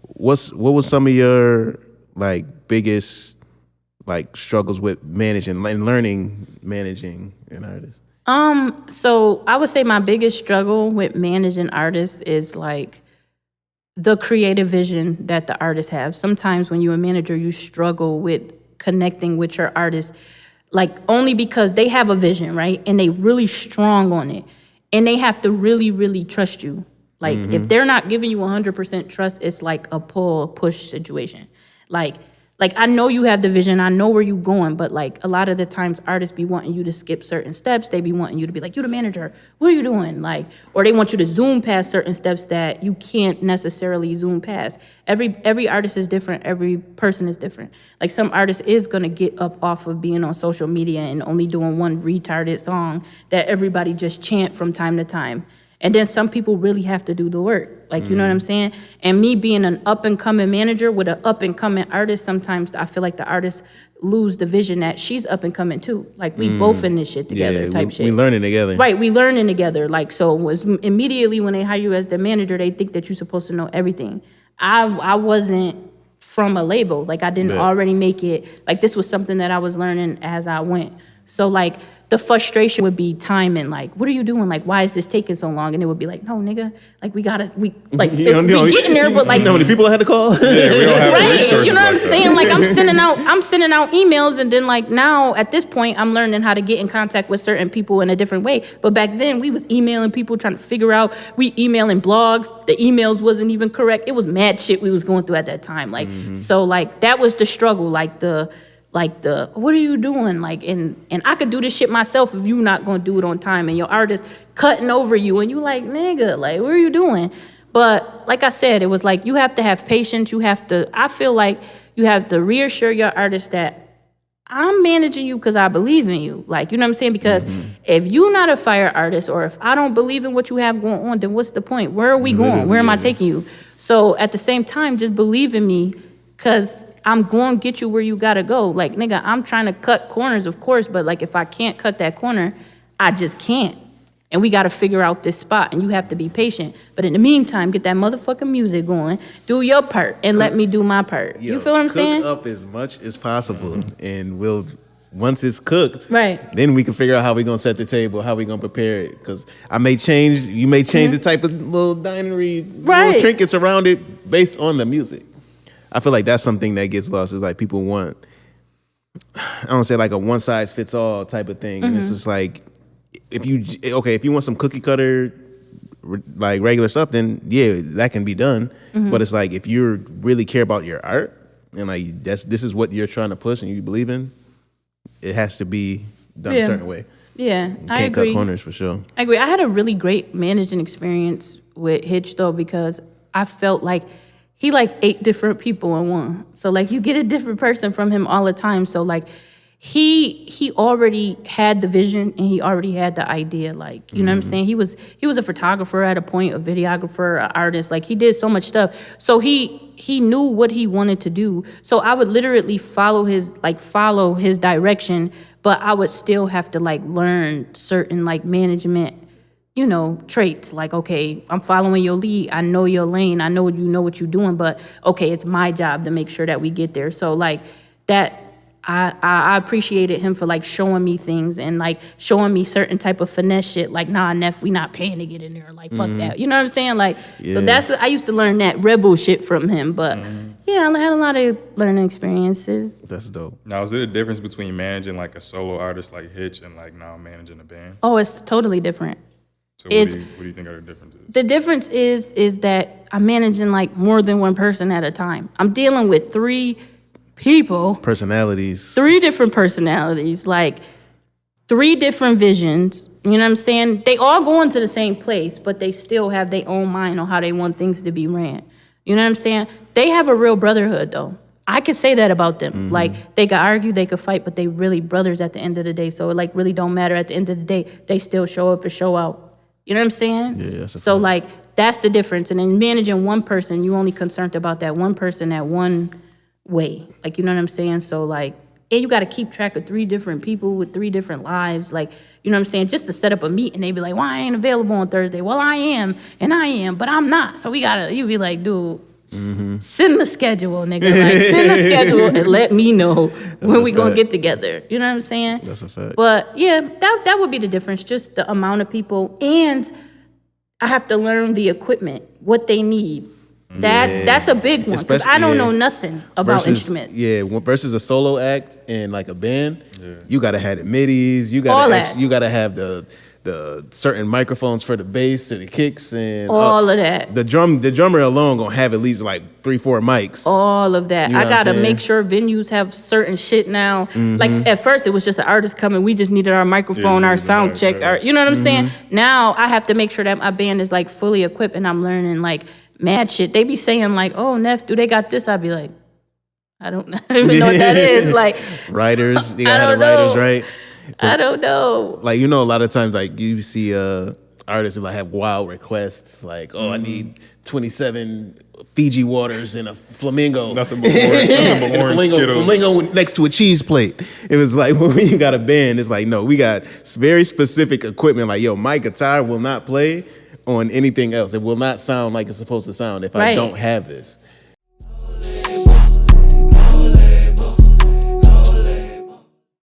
what was some of your like biggest like struggles with managing and learning managing an artist? So I would say my biggest struggle with managing artists is like the creative vision that the artists have. Sometimes when you're a manager, you struggle with connecting with your artist, like only because they have a vision, right? And they really strong on it. And they have to really, really trust you. Like if they're not giving you 100% trust, it's like a push situation. Like I know you have the vision, I know where you going, but like a lot of the times artists be wanting you to skip certain steps. They be wanting you to be like, you the manager, what are you doing? Like, or they want you to zoom past certain steps that you can't necessarily zoom past. Every artist is different, every person is different. Like some artist is gonna get up off of being on social media and only doing one retarded song that everybody just chant from time to time. And then some people really have to do the work. Like, you know what I'm saying? And me being an up-and-coming manager with an up-and-coming artist, sometimes I feel like the artist lose the vision that she's up-and-coming too. Like, we both in this shit together shit. We learning together. Right, we learning together. Like, so was immediately when they hire you as the manager, they think that you're supposed to know everything. I wasn't from a label. Like, I didn't already make it. Like, this was something that I was learning as I went. So, like, the frustration would be timing, like, what are you doing? Like, why is this taking so long? And it would be like, no, nigga, like, we getting there, but like, you know how many people I had to call? Yeah, we don't have right, you know what I'm like saying? Like, I'm sending out emails, and then like now at this point, I'm learning how to get in contact with certain people in a different way. But back then, we was emailing people trying to figure out. We emailing blogs. The emails wasn't even correct. It was mad shit we was going through at that time. Like, so like that was the struggle. Like the what are you doing? Like, and I could do this shit myself if you not gonna do it on time, and your artist cutting over you, and you like, nigga, like, what are you doing? But like I said, it was like you have to have patience. I feel like you have to reassure your artist that I'm managing you because I believe in you. Like, you know what I'm saying? Because if you're not a fire artist, or if I don't believe in what you have going on, then what's the point? Where are we going? Where am I taking you? So at the same time, just believe in me, because I'm going to get you where you got to go. Like, nigga, I'm trying to cut corners, of course, but like if I can't cut that corner, I just can't. And we got to figure out this spot, and you have to be patient. But in the meantime, get that motherfucking music going, do your part, and let me do my part. You feel what I'm saying? Cook up as much as possible, and once it's cooked, right, then we can figure out how we're going to set the table, how we're going to prepare it. Because you may change the type of little dinery, little trinkets around it based on the music. I feel like that's something that gets lost, is like people want, I don't say like a one size fits all type of thing. And it's just like, if you want some cookie cutter, like regular stuff, then yeah, that can be done. But it's like, if you really care about your art, and like this is what you're trying to push and you believe in, it has to be done a certain way. Yeah, you can't cut corners for sure. I agree. I had a really great managing experience with Hitch though, because I felt like he like 8 different people in one. So like you get a different person from him all the time. So like he already had the vision, and he already had the idea. Like, you know what I'm saying? He was a photographer at a point, a videographer, an artist. Like, he did so much stuff. So he knew what he wanted to do. So I would literally follow his direction, but I would still have to like learn certain like management, you know, traits. Like, okay, I'm following your lead. I know your lane. I know you know what you're doing, but okay, it's my job to make sure that we get there. So like that, I appreciated him for like showing me things, and like showing me certain type of finesse shit. Like, nah, NEPH, we not paying to get in there. Like, fuck that. You know what I'm saying? Like, so I used to learn that rebel shit from him. But yeah, I had a lot of learning experiences. That's dope. Now, is there a difference between managing like a solo artist like Hitch and like now managing a band? Oh, it's totally different. So what do you think are the differences? The difference is that I'm managing like more than one person at a time. I'm dealing with 3 people. Personalities. 3 different personalities, like 3 different visions. You know what I'm saying? They all go into the same place, but they still have their own mind on how they want things to be ran. You know what I'm saying? They have a real brotherhood though. I could say that about them. Like, they could argue, they could fight, but they really brothers at the end of the day. So it like really don't matter. At the end of the day, they still show up and show out. You know what I'm saying? Yeah, that's so like that's the difference. And in managing one person, you only concerned about that one person at one way. Like, you know what I'm saying? So like, and you got to keep track of 3 different people with 3 different lives. Like, you know what I'm saying? Just to set up a meeting, they be like, well, I ain't available on Thursday. Well, I am, but I'm not. So you be like, dude, Send the schedule, nigga. Like, send the schedule and let me know when we gonna get together. You know what I'm saying? That's a fact. But yeah, that would be the difference. Just the amount of people, and I have to learn the equipment, what they need. That's a big one because I don't know nothing about instruments. Yeah, versus a solo act and like a band, you gotta have the midis, you gotta have the certain microphones for the bass and the kicks and all of that. The drummer alone gonna have at least like 3-4 mics. All of that. You know I gotta what I'm make sure venues have certain shit now. Like at first it was just an artist coming, we just needed our microphone, our sound check, our, you know what I'm saying? Now I have to make sure that my band is like fully equipped and I'm learning like mad shit. They be saying like, "Oh, NEPH, do they got this?" I'd be like, I don't even know what that is. Like writers, you gotta have the writers, right? But, I don't know. Like, you know, a lot of times, like, you see artists that like have wild requests, like, "Oh, I need 27 Fiji waters and a flamingo." Nothing but orange Skittles. Flamingo next to a cheese plate. It was like, when you got a band, it's like, no, we got very specific equipment. Like, yo, my guitar will not play on anything else. It will not sound like it's supposed to sound if I don't have this.